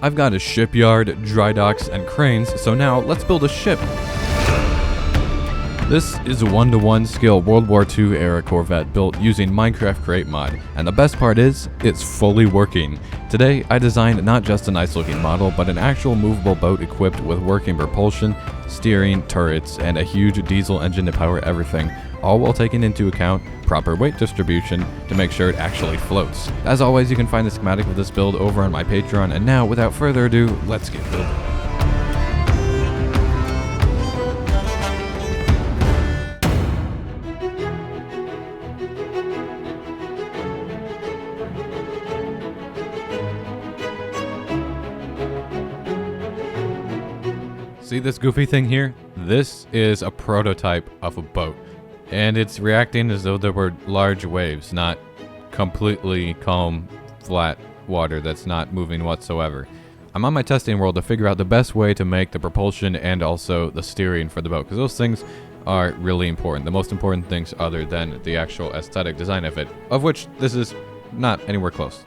I've got a shipyard, dry docks, and cranes, so now let's build a ship. This is a 1-to-1 scale World War II era Corvette built using Minecraft Create mod, and the best part is, it's fully working. Today, I designed not just a nice looking model, but an actual movable boat equipped with working propulsion, steering, turrets, and a huge diesel engine to power everything, all while taking into account proper weight distribution to make sure it actually floats. As always, you can find the schematic of this build over on my Patreon, and now, without further ado, let's get building. See this goofy thing here? This is a prototype of a boat, and it's reacting as though there were large waves, not completely calm, flat water that's not moving whatsoever. I'm on my testing world to figure out the best way to make the propulsion and also the steering for the boat, because those things are really important. The most important things other than the actual aesthetic design of it, of which this is not anywhere close.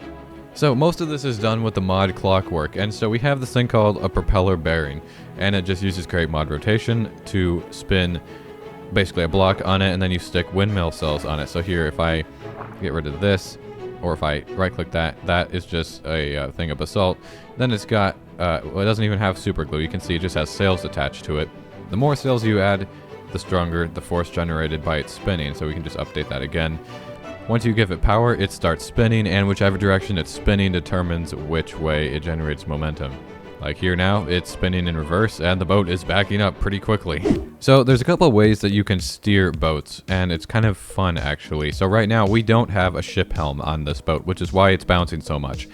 So most of this is done with the mod clockwork, and so we have this thing called a propeller bearing, and it just uses create mod rotation to spin basically a block on it, and then you stick windmill cells on it. So here, if I get rid of this, or if I right click that, that is just a thing of basalt. Then it's got, well, it doesn't even have super glue. You can see it just has sails attached to it. The more sails you add, the stronger the force generated by its spinning, so we can just update that again. Once you give it power, it starts spinning, and whichever direction it's spinning determines which way it generates momentum. Like here now, it's spinning in reverse, and the boat is backing up pretty quickly. So there's a couple of ways that you can steer boats, and it's kind of fun actually. So right now, we don't have a ship helm on this boat, which is why it's bouncing so much.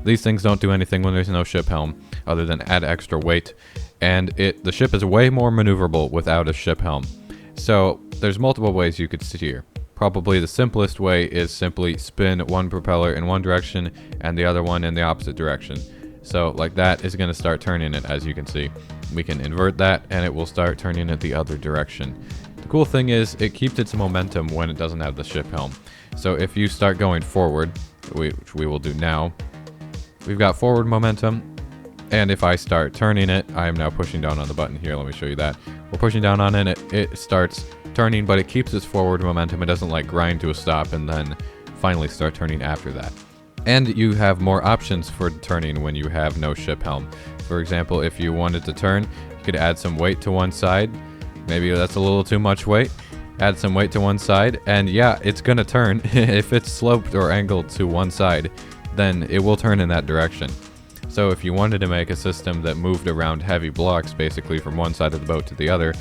These things don't do anything when there's no ship helm, other than add extra weight, and the ship is way more maneuverable without a ship helm. So there's multiple ways you could steer. Probably the simplest way is simply spin one propeller in one direction and the other one in the opposite direction. So like that is going to start turning it, as you can see. We can invert that and it will start turning it the other direction. The cool thing is it keeps its momentum when it doesn't have the ship helm. So if you start going forward, which we will do now, we've got forward momentum. And if I start turning it, I am now pushing down on the button here. Let me show you that. We're pushing down on it, it starts turning, but it keeps its forward momentum. It doesn't like grind to a stop and then finally start turning after that. And you have more options for turning when you have no ship helm. For example, if you wanted to turn, you could add some weight to one side. Maybe that's a little too much weight. Add some weight to one side, and yeah, it's gonna turn. If it's sloped or angled to one side, then it will turn in that direction. So if you wanted to make a system that moved around heavy blocks, basically from one side of the boat to the other,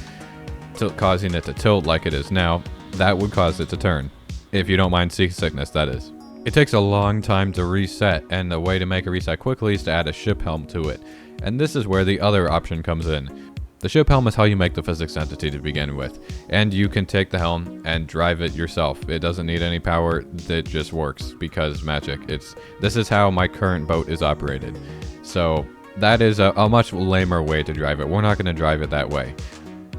causing it to tilt like it is now, that would cause it to turn. If you don't mind seasickness, that is. It takes a long time to reset, and the way to make a reset quickly is to add a ship helm to it. And this is where the other option comes in. The ship helm is how you make the physics entity to begin with, and you can take the helm and drive it yourself. It doesn't need any power, it just works because magic. This is how my current boat is operated. So that is a much lamer way to drive it. We're not going to drive it that way.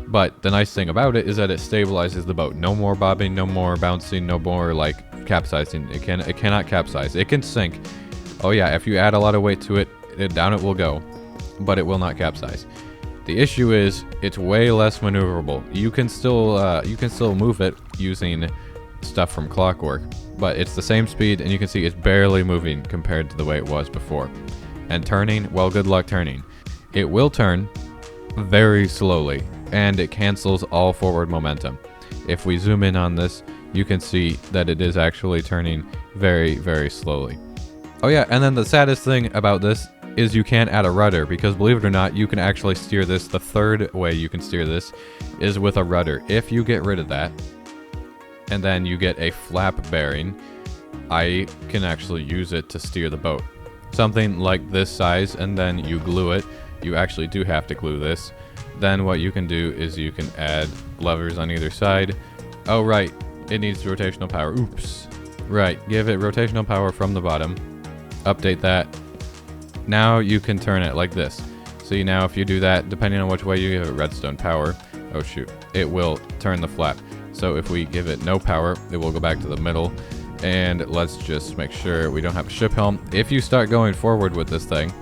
But the nice thing about it is that it stabilizes the boat. No more bobbing, no more bouncing, no more like capsizing. It cannot capsize. It can sink. Oh yeah, if you add a lot of weight to it, down it will go, but it will not capsize. The issue is it's way less maneuverable. You can still move it using stuff from clockwork, but it's the same speed, and you can see it's barely moving compared to the way it was before. And turning, well, good luck turning. It will turn very slowly, and it cancels all forward momentum. If we zoom in on this, you can see that it is actually turning very, very slowly. Oh yeah, and then the saddest thing about this is you can't add a rudder, because believe it or not, you can actually steer this. The third way you can steer this is with a rudder. If you get rid of that, and then you get a flap bearing, I can actually use it to steer the boat. Something like this size, and then you glue it. You actually do have to glue this. Then what you can do is you can add levers on either side. Oh right, it needs rotational power. Oops. Right, give it rotational power from the bottom. Update that. Now you can turn it like this. See, now if you do that, depending on which way you give it redstone power, oh shoot, it will turn the flap. So if we give it no power, it will go back to the middle. And let's just make sure we don't have a ship helm. If you start going forward with this thing,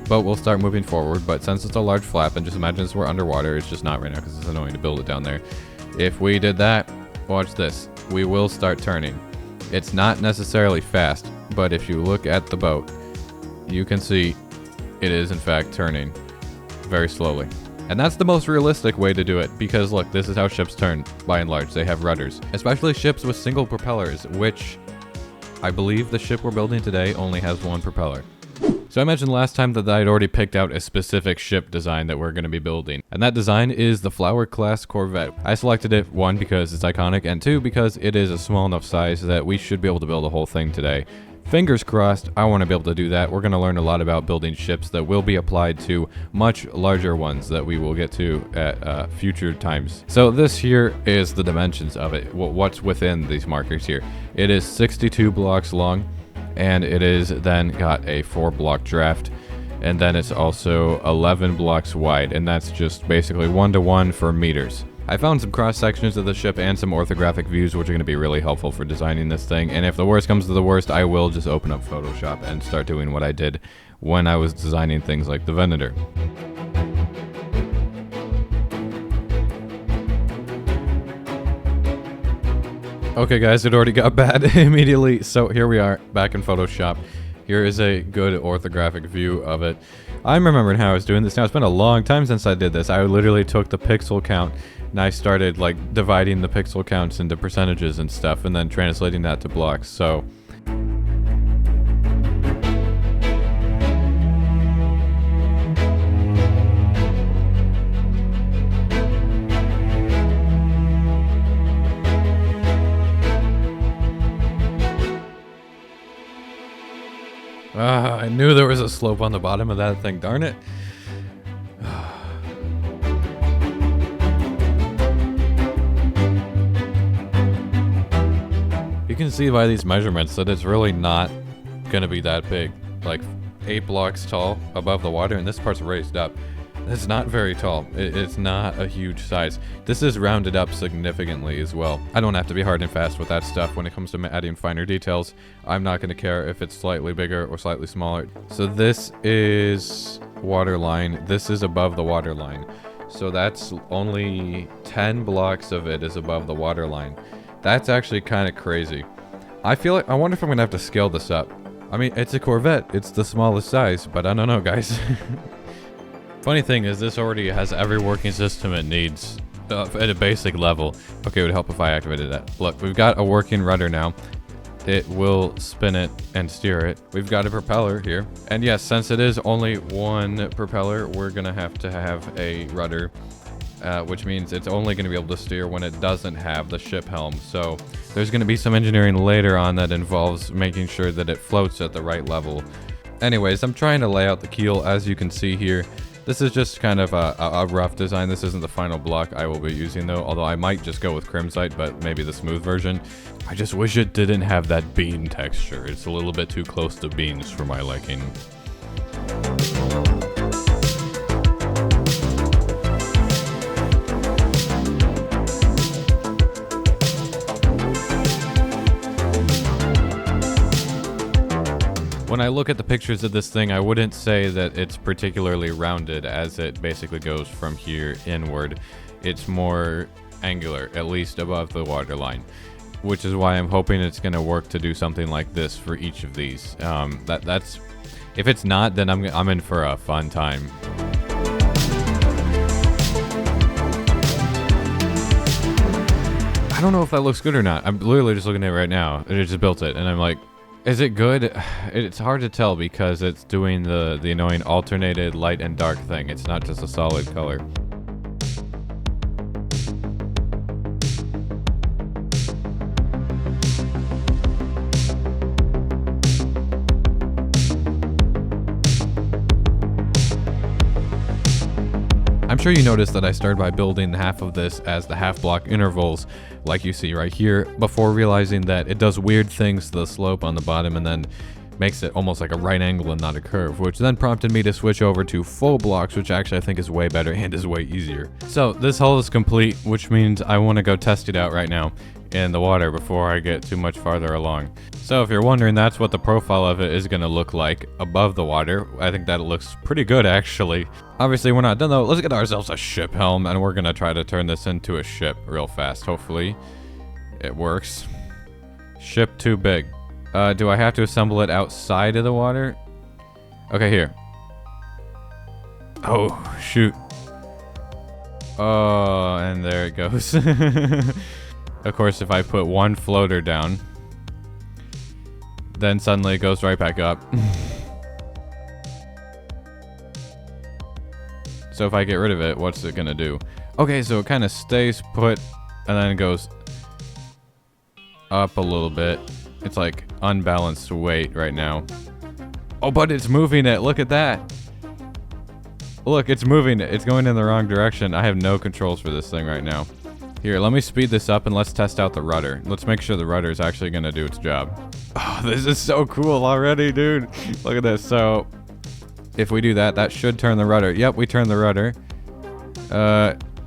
but we'll start moving forward. But since it's a large flap, and just imagine this we're underwater, it's just not right now because it's annoying to build it down there. If we did that, watch this, we will start turning. It's not necessarily fast, but if you look at the boat, you can see it is in fact turning very slowly. And that's the most realistic way to do it, because look, this is how ships turn by and large. They have rudders, especially ships with single propellers, which I believe the ship we're building today only has one propeller. So I mentioned last time that I'd already picked out a specific ship design that we're going to be building, and that design is the Flower-Class Corvette. I selected it, 1, because it's iconic, and 2, because it is a small enough size that we should be able to build a whole thing today. Fingers crossed, I want to be able to do that. We're going to learn a lot about building ships that will be applied to much larger ones that we will get to at future times. So this here is the dimensions of it, what's within these markers here. It is 62 blocks long, and it is then got a 4-block draft, and then it's also 11 blocks wide, and that's just basically 1-to-1 for meters. I found some cross sections of the ship and some orthographic views, which are going to be really helpful for designing this thing. And if the worst comes to the worst, I will just open up Photoshop and start doing what I did when I was designing things like the Venator. Okay guys, it already got bad immediately, so here we are back in Photoshop. Here is a good orthographic view of it. I'm remembering how I was doing this now. It's been a long time since I did this. I literally took the pixel count and I started like dividing the pixel counts into percentages and stuff and then translating that to blocks. So I knew there was a slope on the bottom of that thing, darn it. You can see by these measurements that it's really not gonna be that big. Like 8 blocks tall above the water, and this part's raised up. It's not very tall. It's not a huge size. This is rounded up significantly as well. I don't have to be hard and fast with that stuff when it comes to adding finer details. I'm not going to care if it's slightly bigger or slightly smaller. So this is waterline. This is above the waterline. So that's only 10 blocks of it is above the waterline. That's actually kind of crazy. I wonder if I'm going to have to scale this up. I mean, it's a Corvette. It's the smallest size, but I don't know, guys. Funny thing is, this already has every working system it needs at a basic level. Okay, it would help if I activated that. Look, we've got a working rudder now. It will spin it and steer it. We've got a propeller here. And yes, since it is only one propeller, we're gonna have to have a rudder, which means it's only gonna be able to steer when it doesn't have the ship helm. So there's gonna be some engineering later on that involves making sure that it floats at the right level. Anyways, I'm trying to lay out the keel, as you can see here. This is just kind of a rough design. This isn't the final block I will be using though, although I might just go with crimsite, but maybe the smooth version. I just wish it didn't have that bean texture. It's a little bit too close to beans for my liking. When I look at the pictures of this thing, I wouldn't say that it's particularly rounded, as it basically goes from here inward. It's more angular, at least above the waterline, which is why I'm hoping it's going to work to do something like this for each of these. That's if it's not, then I'm in for a fun time. I don't know if that looks good or not. I'm literally just looking at it right now. I just built it, and I'm like, is it good? It's hard to tell because it's doing the annoying alternated light and dark thing. It's not just a solid color. I'm sure you noticed that I started by building half of this as the half block intervals, like you see right here, before realizing that it does weird things to the slope on the bottom and then makes it almost like a right angle and not a curve, which then prompted me to switch over to full blocks, which actually I think is way better and is way easier. So this hull is complete, which means I want to go test it out right now. in the water before I get too much farther along. So if you're wondering, that's what the profile of it is going to look like above the water. I think that it looks pretty good, actually. Obviously, we're not done, though. Let's get ourselves a ship helm, and we're going to try to turn this into a ship real fast. Hopefully, it works. Ship too big. Do I have to assemble it outside of the water? Okay, here. Oh, shoot. Oh, and there it goes. Of course, if I put one floater down, then suddenly it goes right back up. So if I get rid of it, what's it gonna do? Okay, so it kind of stays put, and then it goes up a little bit. It's like unbalanced weight right now. Oh, but it's moving it. Look at that. Look, it's moving it. It's going in the wrong direction. I have no controls for this thing right now. Here, let me speed this up and let's test out the rudder. Let's make sure the rudder is actually going to do its job. Oh, this is so cool already, dude. Look at this. So, if we do that, that should turn the rudder. Yep, we turned the rudder.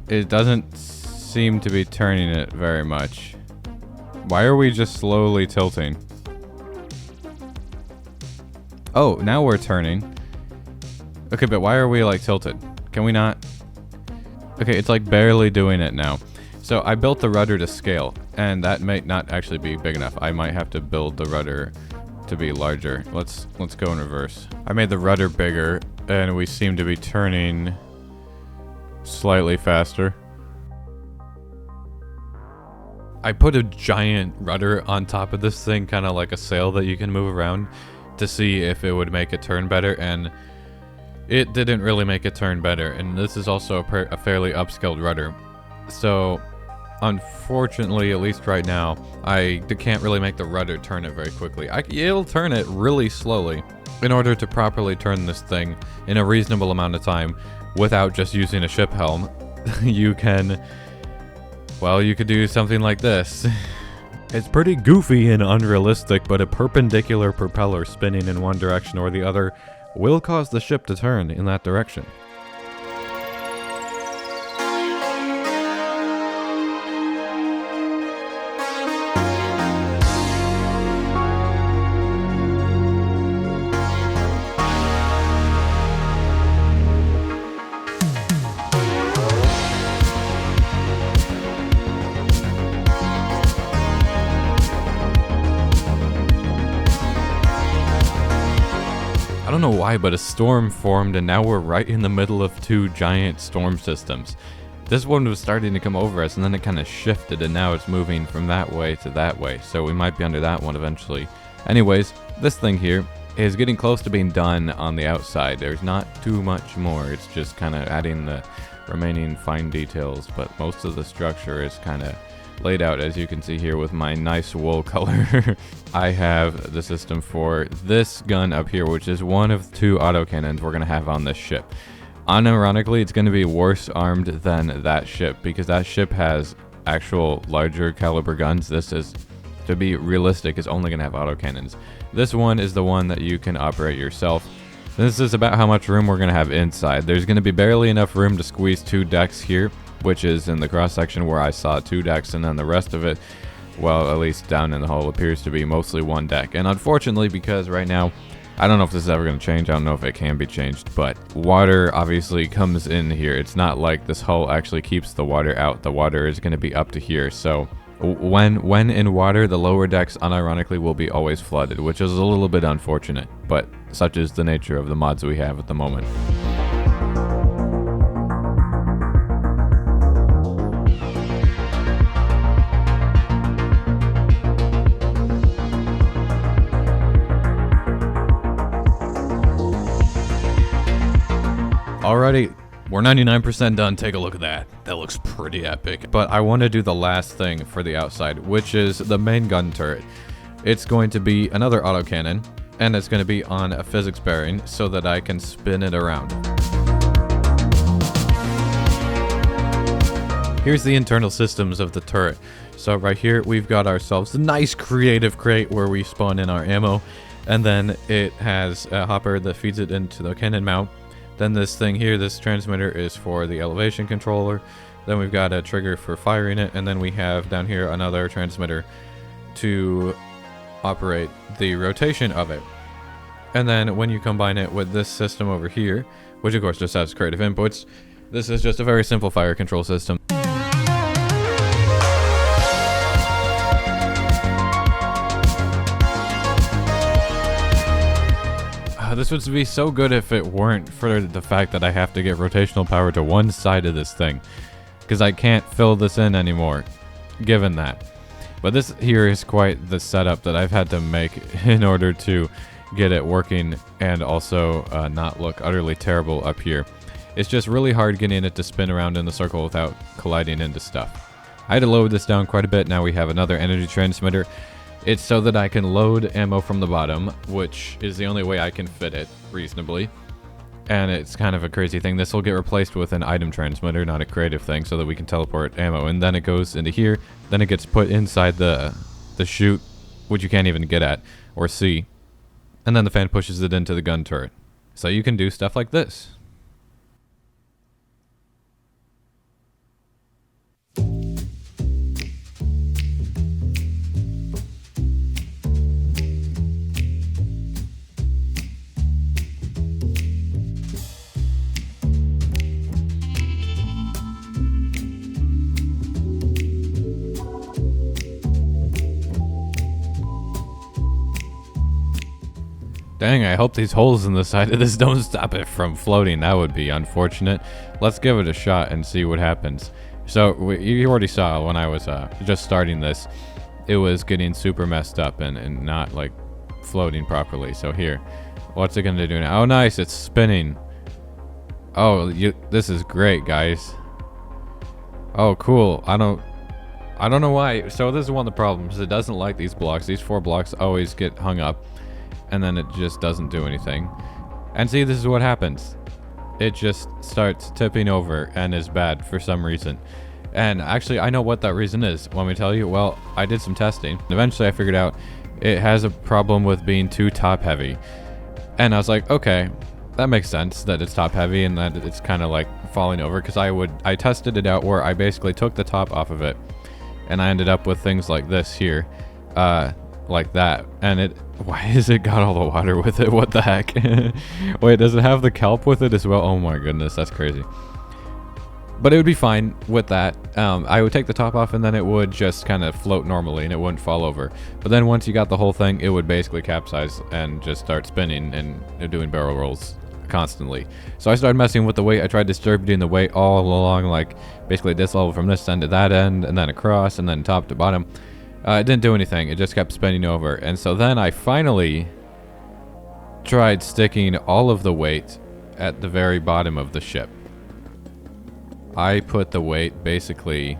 It doesn't seem to be turning it very much. Why are we just slowly tilting? Oh, now we're turning. Okay, but why are we like tilted? Can we not? Okay, it's like barely doing it now. So I built the rudder to scale, and that might not actually be big enough. I might have to build the rudder to be larger. Let's go in reverse. I made the rudder bigger, and we seem to be turning slightly faster. I put a giant rudder on top of this thing, kind of like a sail that you can move around, to see if it would make it turn better, and it didn't really make it turn better. And this is also a fairly upscaled rudder. So, unfortunately, at least right now, I can't really make the rudder turn it very quickly. It'll turn it really slowly. In order to properly turn this thing in a reasonable amount of time without just using a ship helm, you can, well, you could do something like this. It's pretty goofy and unrealistic, but a perpendicular propeller spinning in one direction or the other will cause the ship to turn in that direction. I don't know why, but a storm formed, and now we're right in the middle of two giant storm systems. This one was starting to come over us, and then it kind of shifted, and now it's moving from that way to that way, so we might be under that one eventually. Anyways, this thing here is getting close to being done on the outside. There's not too much more. It's just kind of adding the remaining fine details, but most of the structure is kind of laid out, as you can see here with my nice wool color. I have the system for this gun up here, which is one of two autocannons we're going to have on this ship. Unironically, it's going to be worse armed than that ship, because that ship has actual larger caliber guns. This is, to be realistic, is only going to have autocannons. This one is the one that you can operate yourself. This is about how much room we're going to have inside. There's going to be barely enough room to squeeze two decks here, which is in the cross section where I saw two decks, and then the rest of it, well, at least down in the hull, appears to be mostly one deck. And unfortunately, because right now, I don't know if this is ever going to change, I don't know if it can be changed, but water obviously comes in here. It's not like this hull actually keeps the water out. The water is going to be up to here, so when in water, the lower decks unironically will be always flooded, which is a little bit unfortunate, but such is the nature of the mods we have at the moment. Alrighty, we're 99% done. Take a look at that. That looks pretty epic. But I want to do the last thing for the outside, which is the main gun turret. It's going to be another autocannon, and it's going to be on a physics bearing so that I can spin it around. Here's the internal systems of the turret. So right here, we've got ourselves a nice creative crate where we spawn in our ammo, and then it has a hopper that feeds it into the cannon mount. Then this thing here, this transmitter, is for the elevation controller. Then we've got a trigger for firing it, and then we have down here another transmitter to operate the rotation of it. And then when you combine it with this system over here, which of course just has creative inputs, this is just a very simple fire control system. This would be so good if it weren't for the fact that I have to get rotational power to one side of this thing, because I can't fill this in anymore, given that. But this here is quite the setup that I've had to make in order to get it working and also not look utterly terrible up here. It's just really hard getting it to spin around in the circle without colliding into stuff. I had to load this down quite a bit. Now we have another energy transmitter. It's so that I can load ammo from the bottom, which is the only way I can fit it reasonably. And it's kind of a crazy thing. This will get replaced with an item transmitter, not a creative thing, so that we can teleport ammo. And then it goes into here. Then it gets put inside the chute, which you can't even get at or see. And then the fan pushes it into the gun turret. So you can do stuff like this. Dang, I hope these holes in the side of this don't stop it from floating. That would be unfortunate. Let's give it a shot and see what happens. So, you already saw when I was just starting this, it was getting super messed up and not, like, floating properly. So here, what's it going to do now? Oh, nice, it's spinning. Oh, this is great, guys. Oh, cool. I don't know why. So this is one of the problems. It doesn't like these blocks. These 4 blocks always get hung up. And then it just doesn't do anything. And see, this is what happens. It just starts tipping over and is bad for some reason. And actually, I know what that reason is. Want me to tell you? Well, I did some testing. Eventually, I figured out it has a problem with being too top heavy. And I was like, okay, that makes sense that it's top heavy and that it's kind of like falling over. Because I tested it out where I basically took the top off of it. And I ended up with things like this here. Like that. And why has it got all the water with it? What the heck? Wait, does it have the kelp with it as well? Oh my goodness, that's crazy. But it would be fine with that. I would take the top off and then it would just kind of float normally and it wouldn't fall over. But then once you got the whole thing, it would basically capsize and just start spinning and doing barrel rolls constantly. So I started messing with the weight. I tried distributing the weight all along, like basically this level from this end to that end and then across and then top to bottom. It didn't do anything. It just kept spinning over. And so then I finally tried sticking all of the weight at the very bottom of the ship. I put the weight basically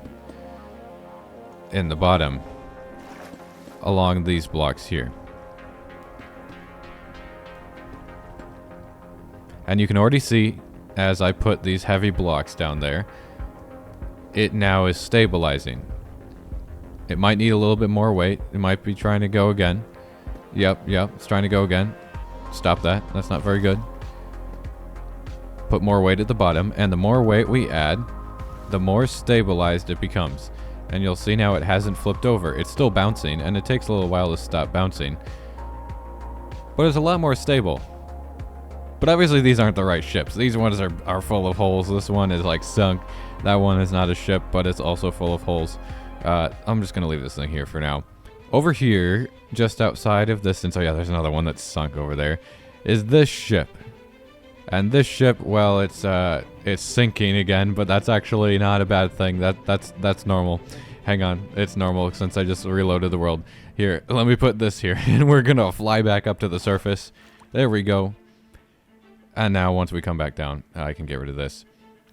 in the bottom along these blocks here. And you can already see as I put these heavy blocks down there, it now is stabilizing. It might need a little bit more weight. It might be trying to go again. Yep, it's trying to go again. Stop that. That's not very good. Put more weight at the bottom, and the more weight we add, the more stabilized it becomes. And you'll see now it hasn't flipped over. It's still bouncing, and it takes a little while to stop bouncing. But it's a lot more stable. But obviously these aren't the right ships. These ones are full of holes. This one is like sunk. That one is not a ship, but it's also full of holes. I'm just going to leave this thing here for now. Over here, just outside of this, and so yeah, there's another one that's sunk over there, is this ship. And this ship, well, it's sinking again, but that's actually not a bad thing. That's normal. Hang on, it's normal since I just reloaded the world. Here, let me put this here, and we're going to fly back up to the surface. There we go. And now once we come back down, I can get rid of this.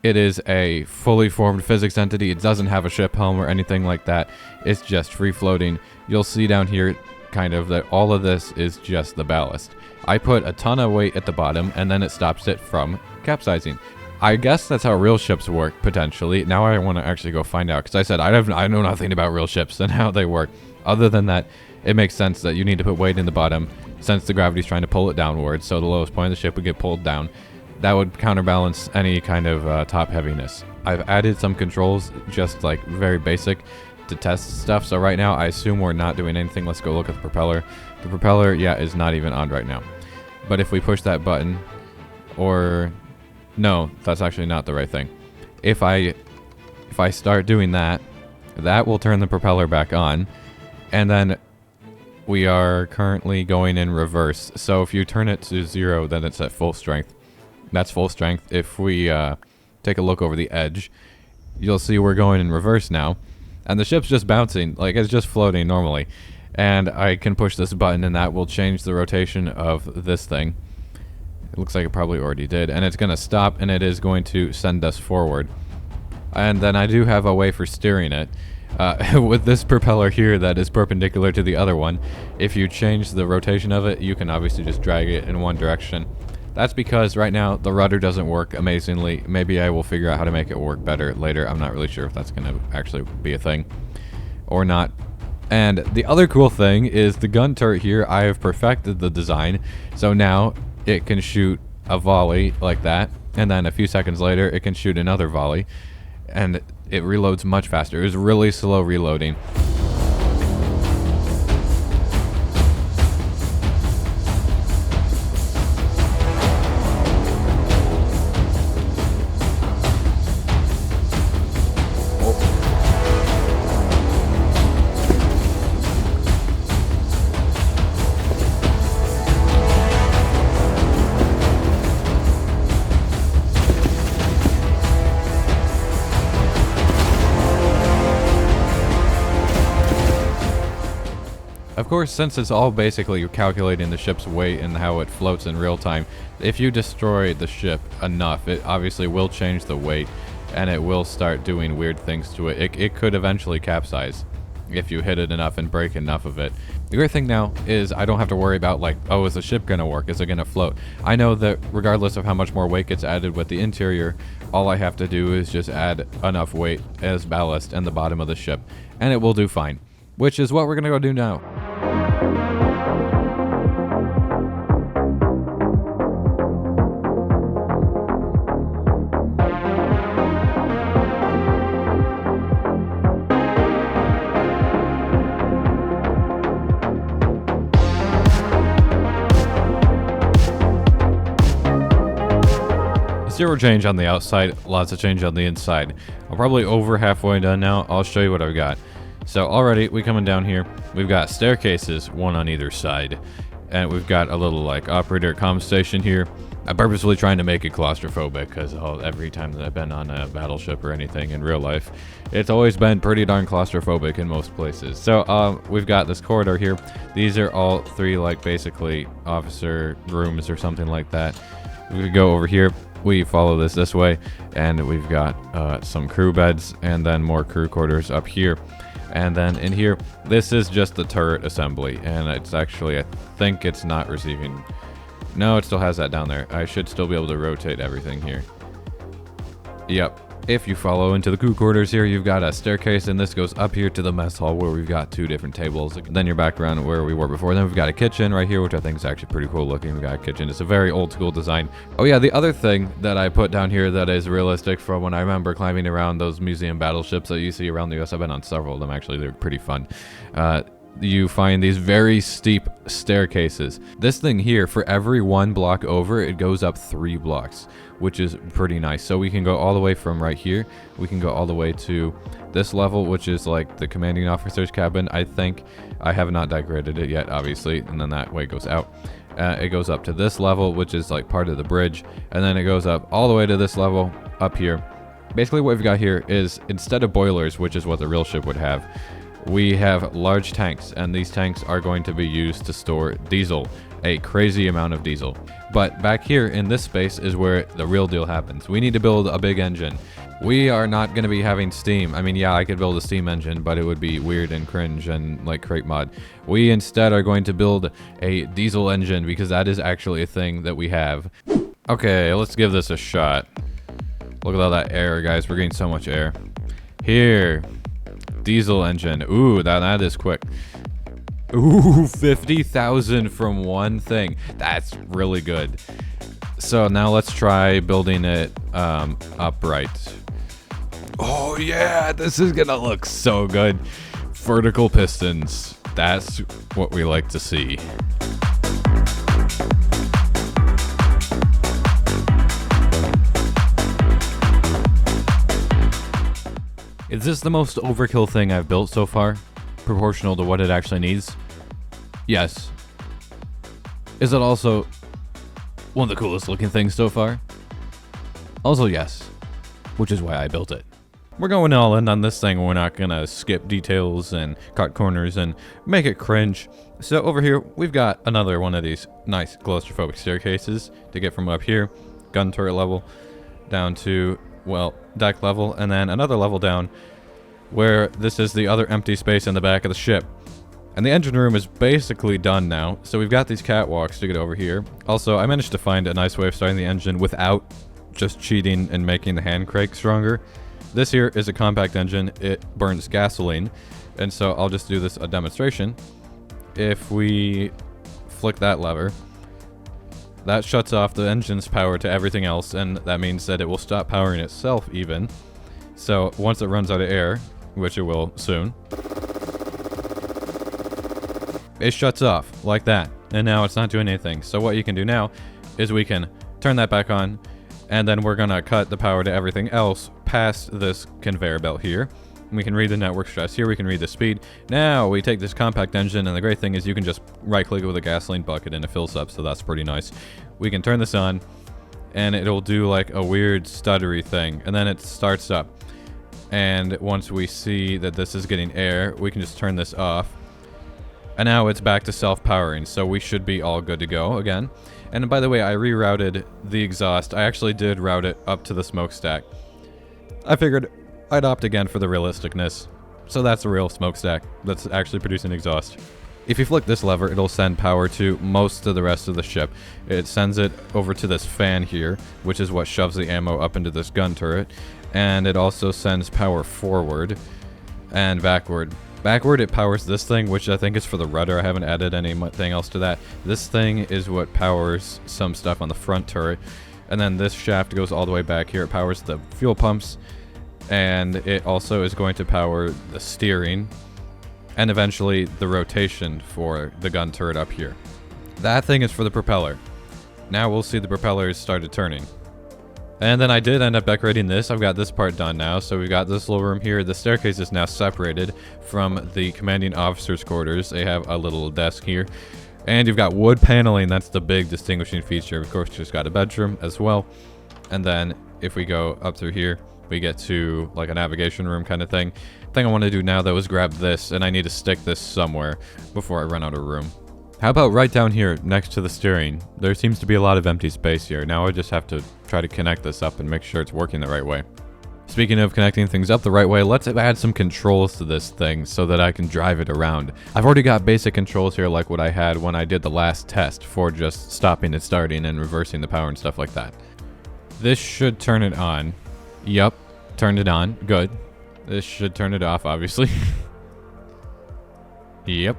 It is a fully formed physics entity. It doesn't have a ship helm or anything like that. It's just free floating. You'll see down here kind of that all of this is just the ballast. I put a ton of weight at the bottom and then it stops it from capsizing. I guess that's how real ships work, potentially. Now I want to actually go find out, because I said I know nothing about real ships and how they work. Other than that, it makes sense that you need to put weight in the bottom since the gravity's trying to pull it downwards, so the lowest point of the ship would get pulled down. that would counterbalance any kind of top heaviness. I've added some controls, just like very basic, to test stuff. So right now, I assume we're not doing anything. Let's go look at the propeller. The propeller, yeah, is not even on right now. But if we push that button, or no, that's actually not the right thing. If I start doing that, that will turn the propeller back on, and then we are currently going in reverse. So if you turn it to 0, then it's at full strength. That's full strength. If we take a look over the edge, you'll see we're going in reverse now, and the ship's just bouncing, like it's just floating normally. And I can push this button, and that will change the rotation of this thing. It looks like it probably already did, and it's going to stop, and it is going to send us forward. And then I do have a way for steering it. With this propeller here that is perpendicular to the other one, if you change the rotation of it, you can obviously just drag it in one direction. That's because right now the rudder doesn't work amazingly. Maybe I will figure out how to make it work better later. I'm not really sure if that's going to actually be a thing or not. And the other cool thing is the gun turret here. I have perfected the design, so now it can shoot a volley like that, and then a few seconds later it can shoot another volley, and it reloads much faster. It was really slow reloading. Of course, since it's all basically calculating the ship's weight and how it floats in real time, if you destroy the ship enough, it obviously will change the weight, and it will start doing weird things to it. It could eventually capsize if you hit it enough and break enough of it. The great thing now is I don't have to worry about, like, oh, is the ship going to work? Is it going to float? I know that regardless of how much more weight gets added with the interior, all I have to do is just add enough weight as ballast in the bottom of the ship, and it will do fine, which is what we're going to go do now. Zero change on the outside, lots of change on the inside. I'm probably over halfway done now. I'll show you what I've got. So already we coming down here, we've got staircases, one on either side, and we've got a little like operator comm station here. I'm purposely trying to make it claustrophobic because every time that I've been on a battleship or anything in real life, it's always been pretty darn claustrophobic in most places. So we've got this corridor here. These are all three like basically officer rooms or something like that. We could go over here. We follow this way, and we've got some crew beds and then more crew quarters up here. And then in here, this is just the turret assembly, and it's actually, I think it's not receiving. No, it still has that down there. I should still be able to rotate everything here. Yep. If you follow into the crew quarters here, you've got a staircase, and this goes up here to the mess hall where we've got two different tables. Then you're back around where we were before. Then we've got a kitchen right here, which I think is actually pretty cool looking. We've got a kitchen. It's a very old school design. Oh yeah, the other thing that I put down here that is realistic from when I remember climbing around those museum battleships that you see around the US. I've been on several of them actually. They're pretty fun. You find these very steep staircases. This thing here, for every one block over, it goes up 3 blocks, which is pretty nice. So we can go all the way from right here. We can go all the way to this level, which is like the commanding officer's cabin. I think I have not degraded it yet, obviously, and then that way it goes out. It goes up to this level, which is like part of the bridge, and then it goes up all the way to this level up here. Basically what we've got here is, instead of boilers, which is what the real ship would have, we have large tanks, and these tanks are going to be used to store diesel, a crazy amount of diesel. But back here in this space is where the real deal happens. We need to build a big engine. We are not going to be having steam. I mean, yeah, I could build a steam engine, but it would be weird and cringe and like crate mod. We instead are going to build a diesel engine because that is actually a thing that we have. Okay, let's give this a shot. Look at all that air, guys. We're getting so much air. Here. Diesel engine. Ooh, that is quick. Ooh, 50,000 from one thing. That's really good. So now let's try building it upright. Oh yeah, this is gonna look so good. Vertical pistons. That's what we like to see. Is this the most overkill thing I've built so far? Proportional to what it actually needs? Yes. Is it also one of the coolest looking things so far? Also yes, which is why I built it. We're going all in on this thing. We're not gonna skip details and cut corners and make it cringe. So over here, we've got another one of these nice claustrophobic staircases to get from up here, gun turret level, down to, well, deck level, and then another level down where this is the other empty space in the back of the ship. And the engine room is basically done now, so we've got these catwalks to get over here. Also, I managed to find a nice way of starting the engine without just cheating and making the hand crank stronger. This here is a compact engine. It burns gasoline, and so I'll just do this a demonstration. If we flick that lever, that shuts off the engine's power to everything else, and that means that it will stop powering itself even. So once it runs out of air, which it will soon, it shuts off like that, and now it's not doing anything. So what you can do now is we can turn that back on, and then we're gonna cut the power to everything else past this conveyor belt here. We can read the network stress here, we can read the speed. Now we take this compact engine, and the great thing is you can just right click it with a gasoline bucket and it fills up, so that's pretty nice. We can turn this on and it'll do like a weird stuttery thing, and then it starts up. And once we see that this is getting air, we can just turn this off. And now it's back to self-powering, so we should be all good to go again. And by the way, I rerouted the exhaust. I actually did route it up to the smokestack. I figured I'd opt again for the realisticness. So that's a real smokestack that's actually producing exhaust. If you flick this lever, it'll send power to most of the rest of the ship. It sends it over to this fan here, which is what shoves the ammo up into this gun turret. And it also sends power forward and backward. Backward, it powers this thing, which I think is for the rudder. I haven't added anything else to that. This thing is what powers some stuff on the front turret. And then this shaft goes all the way back here. It powers the fuel pumps. And it also is going to power the steering. And eventually the rotation for the gun turret up here. That thing is for the propeller. Now we'll see the propellers started turning. And then I did end up decorating this. I've got this part done now. So we've got this little room here. The staircase is now separated from the commanding officer's quarters. They have a little desk here. And you've got wood paneling. That's the big distinguishing feature. Of course, you've got a bedroom as well. And then if we go up through here, we get to like a navigation room kind of thing. The thing I want to do now though is grab this, and I need to stick this somewhere before I run out of room. How about right down here next to the steering? There seems to be a lot of empty space here. Now I just have to try to connect this up and make sure it's working the right way. Speaking of connecting things up the right way, let's add some controls to this thing so that I can drive it around. I've already got basic controls here like what I had when I did the last test for just stopping and starting and reversing the power and stuff like that. This should turn it on. Yup, turned it on. Good. This should turn it off, obviously. Yep.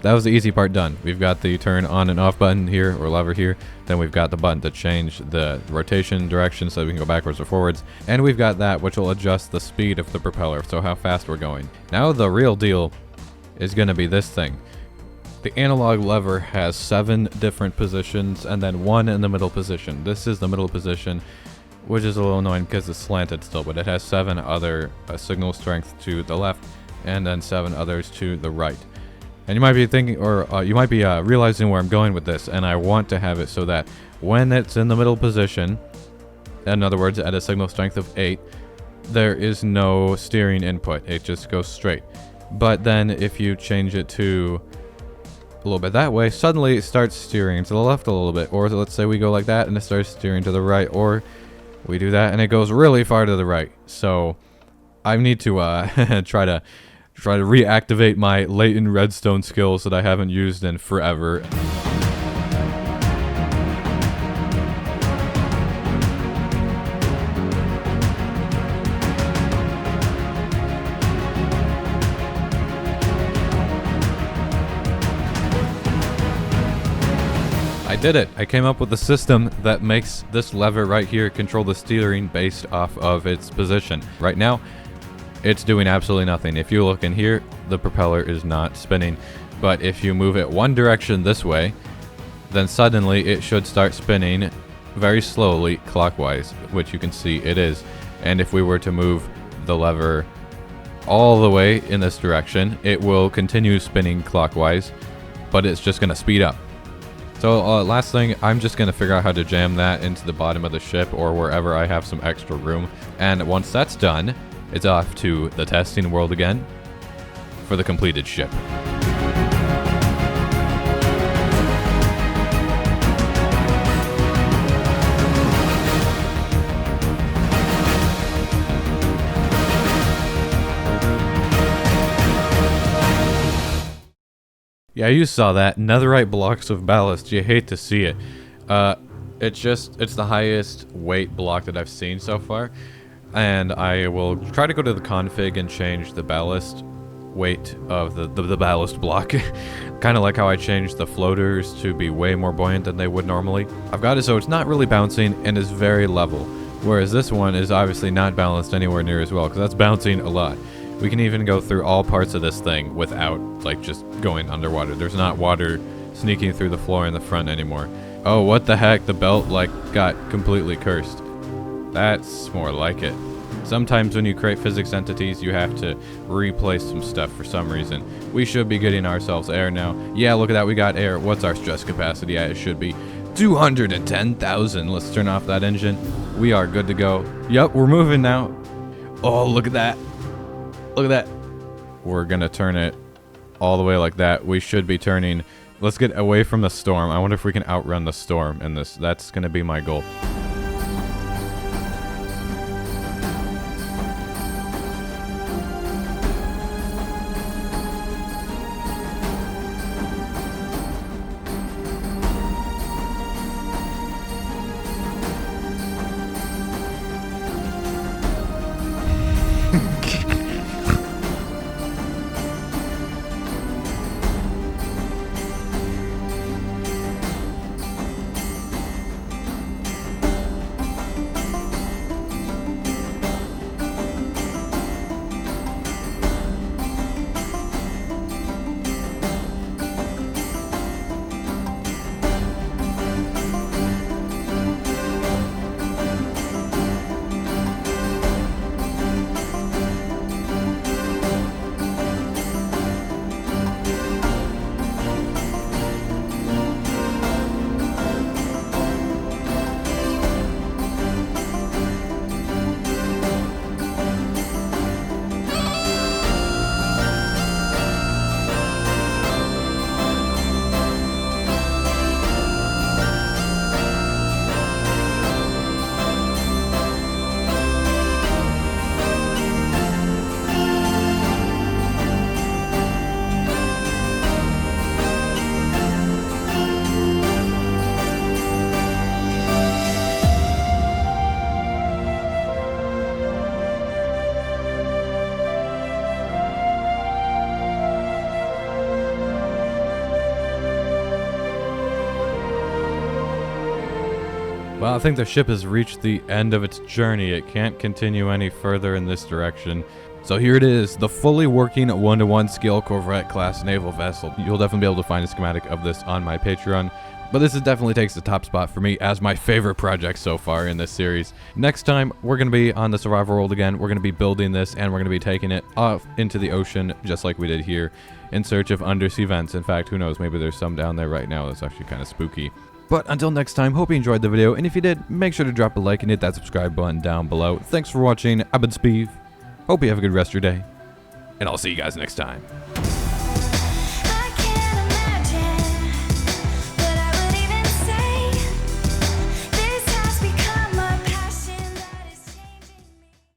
That was the easy part done. We've got the turn on and off button here, or lever here. Then we've got the button to change the rotation direction so we can go backwards or forwards. And we've got that, which will adjust the speed of the propeller, so how fast we're going. Now the real deal is going to be this thing. The analog lever has 7 different positions and then 1 in the middle position. This is the middle position, which is a little annoying because it's slanted still, but it has 7 other signal strength to the left and then 7 others to the right. And you might be thinking, or you might be realizing where I'm going with this, and I want to have it so that when it's in the middle position, in other words, at a signal strength of 8, there is no steering input. It just goes straight. But then if you change it to a little bit that way, suddenly it starts steering to the left a little bit. Or let's say we go like that and it starts steering to the right, or we do that and it goes really far to the right. So I need to try to reactivate my latent redstone skills that I haven't used in forever. I did it. I came up with a system that makes this lever right here control the steering based off of its position. Right now, it's doing absolutely nothing. If you look in here, the propeller is not spinning. But if you move it one direction this way, then suddenly it should start spinning very slowly clockwise, which you can see it is. And if we were to move the lever all the way in this direction, it will continue spinning clockwise, but it's just going to speed up. So last thing, I'm just going to figure out how to jam that into the bottom of the ship or wherever I have some extra room. And once that's done, it's off to the testing world again for the completed ship. Yeah, you saw that. Netherite blocks of ballast. You hate to see it. It's the highest weight block that I've seen so far. And I will try to go to the config and change the ballast weight of the ballast block. Kind of like how I changed the floaters to be way more buoyant than they would normally. I've got it so it's not really bouncing and is very level. Whereas this one is obviously not balanced anywhere near as well, because that's bouncing a lot. We can even go through all parts of this thing without, like, just going underwater. There's not water sneaking through the floor in the front anymore. Oh, what the heck? The belt, like, got completely cursed. That's more like it. Sometimes when you create physics entities, you have to replace some stuff for some reason. We should be getting ourselves air now. Yeah, look at that. We got air. What's our stress capacity? Yeah, it should be 210,000. Let's turn off that engine. We are good to go. Yep, we're moving now. Oh, look at that. Look at that. We're going to turn it all the way like that. We should be turning. Let's get away from the storm. I wonder if we can outrun the storm in this. That's going to be my goal. Well, I think the ship has reached the end of its journey. It can't continue any further in this direction. So here it is, the fully working 1-to-1 scale Corvette class naval vessel. You'll definitely be able to find a schematic of this on my Patreon. But this definitely takes the top spot for me as my favorite project so far in this series. Next time, we're going to be on the survival world again. We're going to be building this, and we're going to be taking it off into the ocean, just like we did here, in search of undersea vents. In fact, who knows, maybe there's some down there right now. That's actually kind of spooky. But until next time, hope you enjoyed the video, and if you did, make sure to drop a like and hit that subscribe button down below. Thanks for watching. I've been Sbeev. Hope you have a good rest of your day, and I'll see you guys next time.